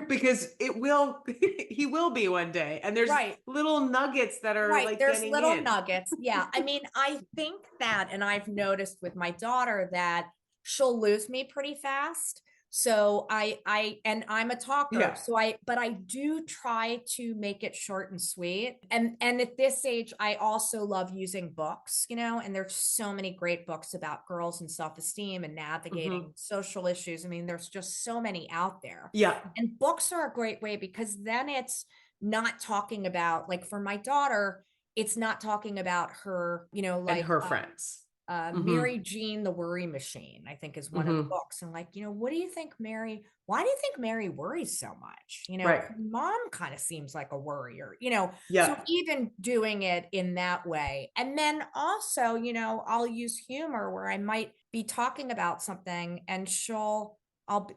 [SPEAKER 1] because it will he will be one day, and there's
[SPEAKER 2] Right.
[SPEAKER 1] little nuggets that are
[SPEAKER 2] Right.
[SPEAKER 1] like
[SPEAKER 2] There's
[SPEAKER 1] getting
[SPEAKER 2] little
[SPEAKER 1] in.
[SPEAKER 2] nuggets. Yeah. I mean, I think that, and I've noticed with my daughter that she'll lose me pretty fast. So and I'm a talker.
[SPEAKER 1] Yeah.
[SPEAKER 2] But I do try to make it short and sweet. And at this age, I also love using books, and there's so many great books about girls and self-esteem and navigating
[SPEAKER 1] Hmm.
[SPEAKER 2] social issues. I mean, there's just so many out there.
[SPEAKER 1] Yeah.
[SPEAKER 2] And books are a great way because then it's not talking about, like, for my daughter, it's not talking about her,
[SPEAKER 1] And
[SPEAKER 2] like
[SPEAKER 1] her friends. Hmm.
[SPEAKER 2] Mary Jean the Worry Machine, I think is one of the
[SPEAKER 1] Hmm.
[SPEAKER 2] books. And like, why do you think Mary worries so much?
[SPEAKER 1] Right.
[SPEAKER 2] Her mom kind of seems like a worrier, so
[SPEAKER 1] Yeah.
[SPEAKER 2] even doing it in that way. And then also, I'll use humor where I might be talking about something and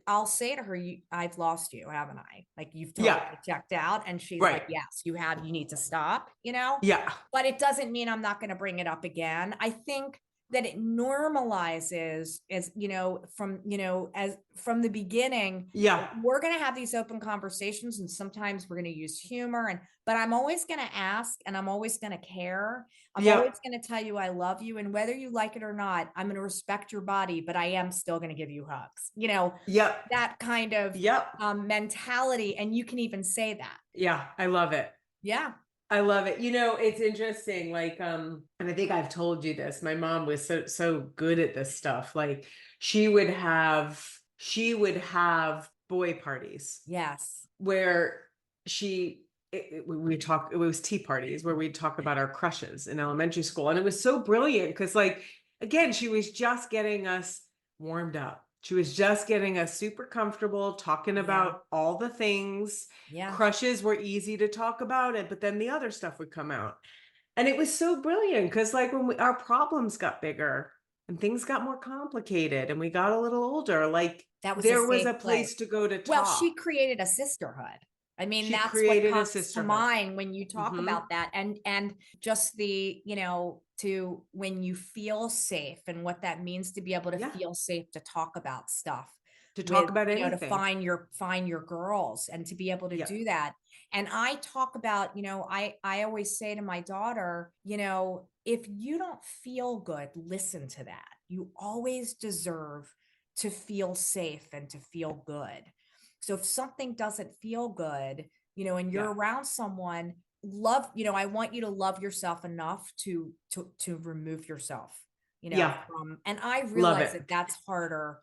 [SPEAKER 2] I'll say to her, I've lost you, haven't I? Like, you've
[SPEAKER 1] Yeah.
[SPEAKER 2] totally checked out. And she's like,
[SPEAKER 1] Right.
[SPEAKER 2] yes, you have, you need to stop,
[SPEAKER 1] Yeah.
[SPEAKER 2] but it doesn't mean I'm not going to bring it up again. I think that it normalizes, as from as from the beginning,
[SPEAKER 1] Yeah.
[SPEAKER 2] we're going to have these open conversations, and sometimes we're going to use humor, but I'm always going to ask, and I'm always going to care. I'm always
[SPEAKER 1] Yep.
[SPEAKER 2] going to tell you I love you, and whether you like it or not, I'm going to respect your body, but I am still going to give you hugs,
[SPEAKER 1] Yep.
[SPEAKER 2] that kind of
[SPEAKER 1] Yep.
[SPEAKER 2] mentality. And you can even say that.
[SPEAKER 1] Yeah. I love it.
[SPEAKER 2] Yeah.
[SPEAKER 1] I love it. It's interesting. Like, and I think I've told you this. My mom was so good at this stuff. Like, she would have boy parties
[SPEAKER 2] Yes.
[SPEAKER 1] where we talk. It was tea parties where we'd talk about our crushes in elementary school, and it was so brilliant because, like, again, she was just getting us warmed up. She was just getting us super comfortable talking
[SPEAKER 2] Yeah.
[SPEAKER 1] about all the things.
[SPEAKER 2] Yeah.
[SPEAKER 1] Crushes were easy to talk about it, but then the other stuff would come out. And it was so brilliant because, like, when our problems got bigger and things got more complicated and we got a little older, like,
[SPEAKER 2] That was a
[SPEAKER 1] there was
[SPEAKER 2] safe
[SPEAKER 1] a
[SPEAKER 2] place.
[SPEAKER 1] place to go to
[SPEAKER 2] Well, she
[SPEAKER 1] talk.
[SPEAKER 2] created a sisterhood. I mean,
[SPEAKER 1] She
[SPEAKER 2] that's what
[SPEAKER 1] created a
[SPEAKER 2] comes to
[SPEAKER 1] sisterhood.
[SPEAKER 2] mind when you talk
[SPEAKER 1] Hmm.
[SPEAKER 2] about that. And just to when you feel safe, and what that means to be able to
[SPEAKER 1] Yeah,
[SPEAKER 2] feel safe to talk about stuff
[SPEAKER 1] to talk
[SPEAKER 2] with,
[SPEAKER 1] about
[SPEAKER 2] to
[SPEAKER 1] anything.
[SPEAKER 2] find your girls, and to be able to
[SPEAKER 1] Yeah,
[SPEAKER 2] do that. And I talk about, I always say to my daughter, if you don't feel good, listen to that. You always deserve to feel safe and to feel good. So if something doesn't feel good, and
[SPEAKER 1] yeah,
[SPEAKER 2] you're around someone, love, I want you to love yourself enough to remove yourself,
[SPEAKER 1] yeah.
[SPEAKER 2] from, and I
[SPEAKER 1] Love
[SPEAKER 2] realize
[SPEAKER 1] it.
[SPEAKER 2] that that's harder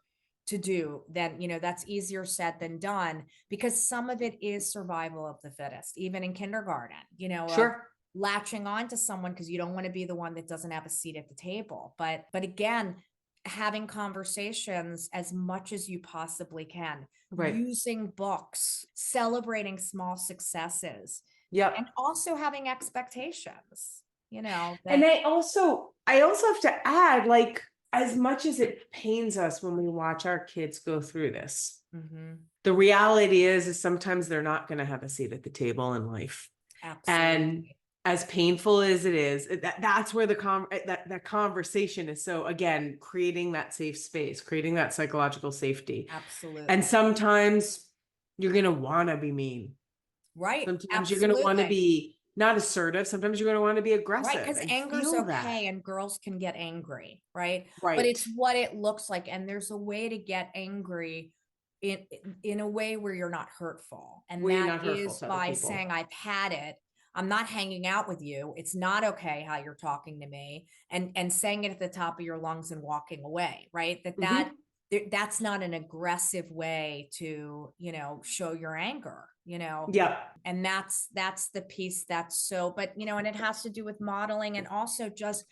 [SPEAKER 2] to do than, that's easier said than done, because some of it is survival of the fittest, even in kindergarten, of
[SPEAKER 1] Sure.
[SPEAKER 2] latching on to someone because you don't want to be the one that doesn't have a seat at the table. But again, having conversations as much as you possibly can,
[SPEAKER 1] Right.
[SPEAKER 2] using books, celebrating small successes, and
[SPEAKER 1] Yep.
[SPEAKER 2] also having expectations,
[SPEAKER 1] And
[SPEAKER 2] that.
[SPEAKER 1] I also have to add, like, as much as it pains us when we watch our kids go through this,
[SPEAKER 2] Mhm.
[SPEAKER 1] the reality is sometimes they're not going to have a seat at the table in life. And
[SPEAKER 2] Absolutely.
[SPEAKER 1] as painful as it is, that's where that conversation is. So again, creating that safe space, creating that psychological safety. And
[SPEAKER 2] Absolutely.
[SPEAKER 1] sometimes you're going to want to be mean.
[SPEAKER 2] Right.
[SPEAKER 1] Sometimes you're going to want to
[SPEAKER 2] Absolutely.
[SPEAKER 1] be not assertive. Sometimes you're going to want to be
[SPEAKER 2] Right.
[SPEAKER 1] aggressive
[SPEAKER 2] Because
[SPEAKER 1] and
[SPEAKER 2] anger's
[SPEAKER 1] feel that.
[SPEAKER 2] okay, and girls can get angry. Right. But
[SPEAKER 1] Right.
[SPEAKER 2] it's what it looks like. And there's a way to get angry in a way where you're not hurtful. And
[SPEAKER 1] Where you're
[SPEAKER 2] that
[SPEAKER 1] not hurtful
[SPEAKER 2] is
[SPEAKER 1] to other
[SPEAKER 2] by
[SPEAKER 1] people.
[SPEAKER 2] saying, I've had it. I'm not hanging out with you. It's not okay how you're talking to me. And saying it at the top of your lungs and walking away. Right.
[SPEAKER 1] Hmm.
[SPEAKER 2] That's not an aggressive way to, show your anger,
[SPEAKER 1] Yeah.
[SPEAKER 2] and that's the piece that's so, but and it has to do with modeling, and also just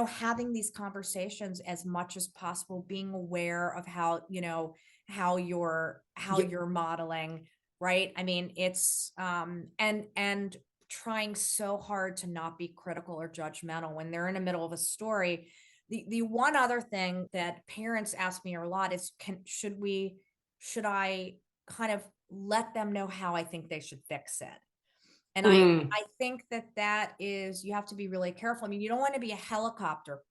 [SPEAKER 2] having these conversations as much as possible, being aware of how how
[SPEAKER 1] Yeah.
[SPEAKER 2] you're modeling, right? I mean, it's and trying so hard to not be critical or judgmental when they're in the middle of a story. The one other thing that parents ask me a lot is, should I kind of let them know how I think they should fix it? And
[SPEAKER 1] Mm.
[SPEAKER 2] I think that is, you have to be really careful. I mean, you don't want to be a helicopter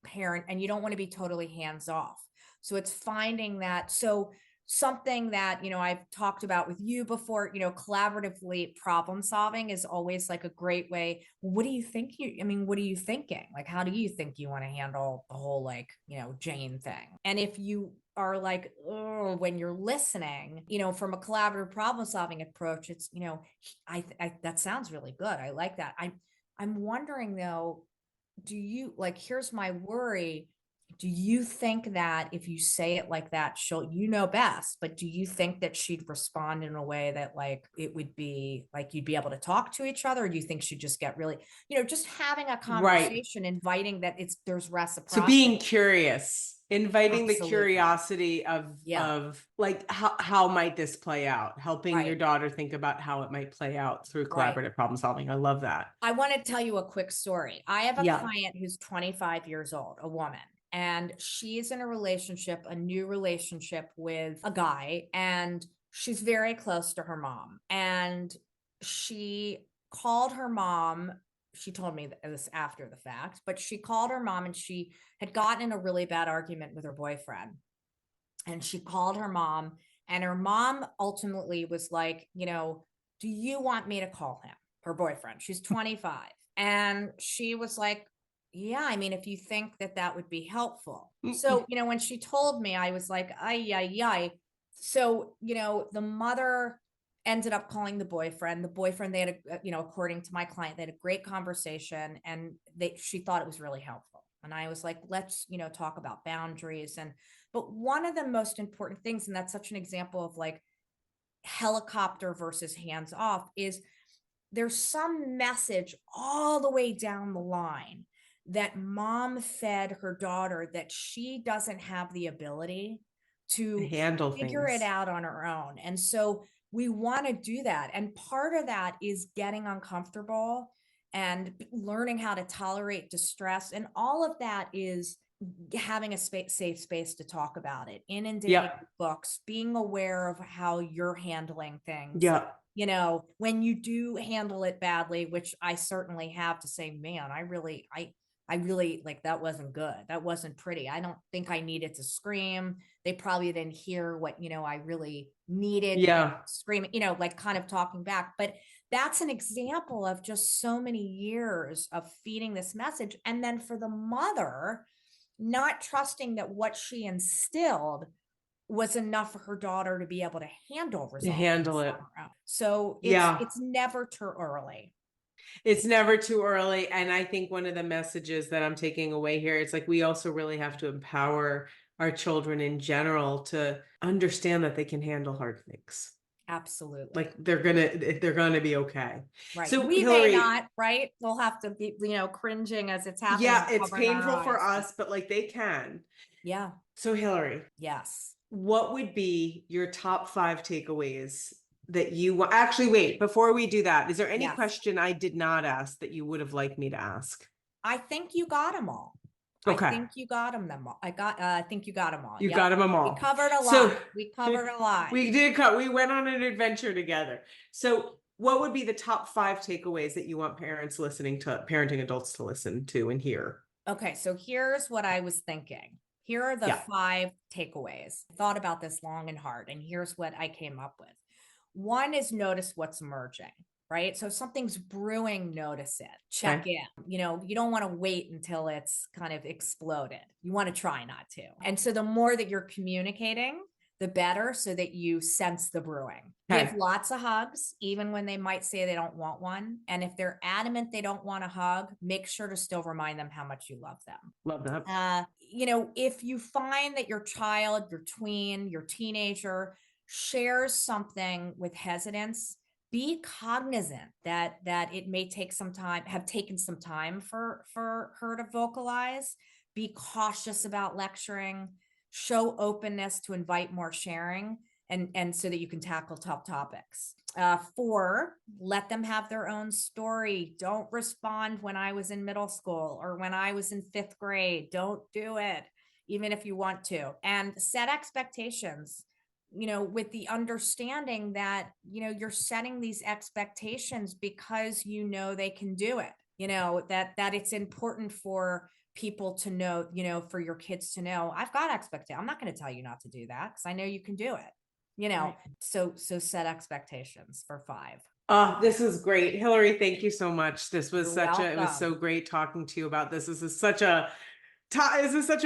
[SPEAKER 2] parent, and you don't want to be totally hands off. So it's finding that. So something that, I've talked about with you before, collaboratively problem solving is always like a great way. What do you think what are you thinking? Like, how do you think you want to handle the whole, like, Jane thing? And if you are like, oh, when you're listening, from a collaborative problem solving approach, it's, that sounds really good. I like that. I'm wondering though, do you, like, here's my worry, do you think that if you say it like that, she'll, best, but do you think that she'd respond in a way that, like, it would be like you'd be able to talk to each other? Or do you think she'd just get really, just having a
[SPEAKER 1] Right.
[SPEAKER 2] conversation, inviting that there's
[SPEAKER 1] So being
[SPEAKER 2] reciprocity?
[SPEAKER 1] curious, inviting the
[SPEAKER 2] Absolutely.
[SPEAKER 1] curiosity of
[SPEAKER 2] Yeah.
[SPEAKER 1] of like how might this play out, helping your
[SPEAKER 2] Right.
[SPEAKER 1] daughter think about how it might play out through
[SPEAKER 2] Right.
[SPEAKER 1] collaborative problem solving. I love that.
[SPEAKER 2] I want to tell you a quick story. I have a
[SPEAKER 1] Yeah.
[SPEAKER 2] client who's 25 years old, a woman, and she's in a new relationship with a guy, and she's very close to her mom. And she called her mom she told me this after the fact, but she called her mom, and she had gotten in a really bad argument with her boyfriend. And she called her mom, and her mom ultimately was like, do you want me to call him? Her boyfriend. She's 25. And she was like, yeah, I mean, if you think that would be helpful. So, when she told me, I was like, ay, ay, ay. So, the mother ended up calling the boyfriend. The boyfriend, they had, according to my client, they had a great conversation, and she thought it was really helpful. And I was like, let's, talk about boundaries. But one of the most important things, and that's such an example of like helicopter versus hands off, is there's some message all the way down the line that mom fed her daughter that she doesn't have the ability to
[SPEAKER 1] handle
[SPEAKER 2] figure
[SPEAKER 1] things.
[SPEAKER 2] It out on her own. And so we want to do that. And part of that is getting uncomfortable and learning how to tolerate distress. And all of that is having a safe space to talk about it, inundating books, being aware of how you're handling things. When you do handle it badly, which I certainly have, to say, man, I really like, that wasn't good. That wasn't pretty. I don't think I needed to scream. They probably didn't hear what, I really needed. Screaming, like kind of talking back. But that's an example of just so many years of feeding this message. And then for the mother, not trusting that what she instilled was enough for her daughter to be able to handle
[SPEAKER 1] it.
[SPEAKER 2] So it's never too early.
[SPEAKER 1] It's never too early. And I think one of the messages that I'm taking away here, it's like, we also really have to empower our children in general to understand that they can handle hard things.
[SPEAKER 2] Absolutely.
[SPEAKER 1] Like they're gonna be okay.
[SPEAKER 2] Right.
[SPEAKER 1] So
[SPEAKER 2] we
[SPEAKER 1] Hilary,
[SPEAKER 2] may not, right? We'll have to be, cringing as it's happening.
[SPEAKER 1] Yeah, it's painful for us, but like they can.
[SPEAKER 2] Yeah.
[SPEAKER 1] So Hilary.
[SPEAKER 2] Yes.
[SPEAKER 1] What would be your top 5 takeaways that you want? Actually, wait, before we do that, is there any question I did not ask that you would have liked me to ask?
[SPEAKER 2] I think you got them all.
[SPEAKER 1] Okay.
[SPEAKER 2] I think you got them all. I think you got them all.
[SPEAKER 1] You got them all.
[SPEAKER 2] We covered a lot. We covered a lot.
[SPEAKER 1] We did we went on an adventure together. So what would be the top 5 takeaways that you want parenting adults to listen to and hear?
[SPEAKER 2] Okay. So here's what I was thinking. Here are the 5 takeaways. I thought about this long and hard, and here's what I came up with. One is notice what's emerging, right? So if something's brewing, notice it, check in. You don't want to wait until it's kind of exploded. You want to try not to. And so the more that you're communicating, the better, so that you sense the brewing. Give lots of hugs, even when they might say they don't want one. And if they're adamant they don't want a hug, make sure to still remind them how much you love them.
[SPEAKER 1] Love that.
[SPEAKER 2] If you find that your child, your tween, your teenager shares something with hesitance, be cognizant that it may have taken some time for her to vocalize. Be cautious about lecturing. Show openness to invite more sharing, and so that you can tackle tough topics. 4, let them have their own story. Don't respond when I was in middle school or when I was in 5th grade. Don't do it, even if you want to. And set expectations, with the understanding that, you're setting these expectations because they can do it, that it's important for people to know, for your kids to know, I've got expectations. I'm not going to tell you not to do that because I know you can do it, right. So set expectations for 5.
[SPEAKER 1] This is great. Hilary, thank you so much. This was it was so great talking to you about this. This is such a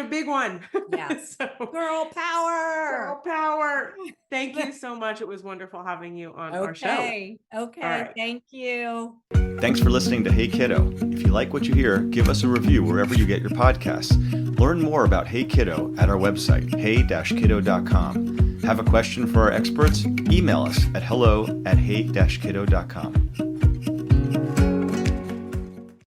[SPEAKER 1] big one.
[SPEAKER 2] Yes. Girl power.
[SPEAKER 1] Thank you so much. It was wonderful having you on our show.
[SPEAKER 2] Okay. Right. Thank you.
[SPEAKER 3] Thanks for listening to Hey Kiddo. If you like what you hear, give us a review wherever you get your podcasts. Learn more about Hey Kiddo at our website, hey-kiddo.com. Have a question for our experts? Email us at hello@hey-kiddo.com.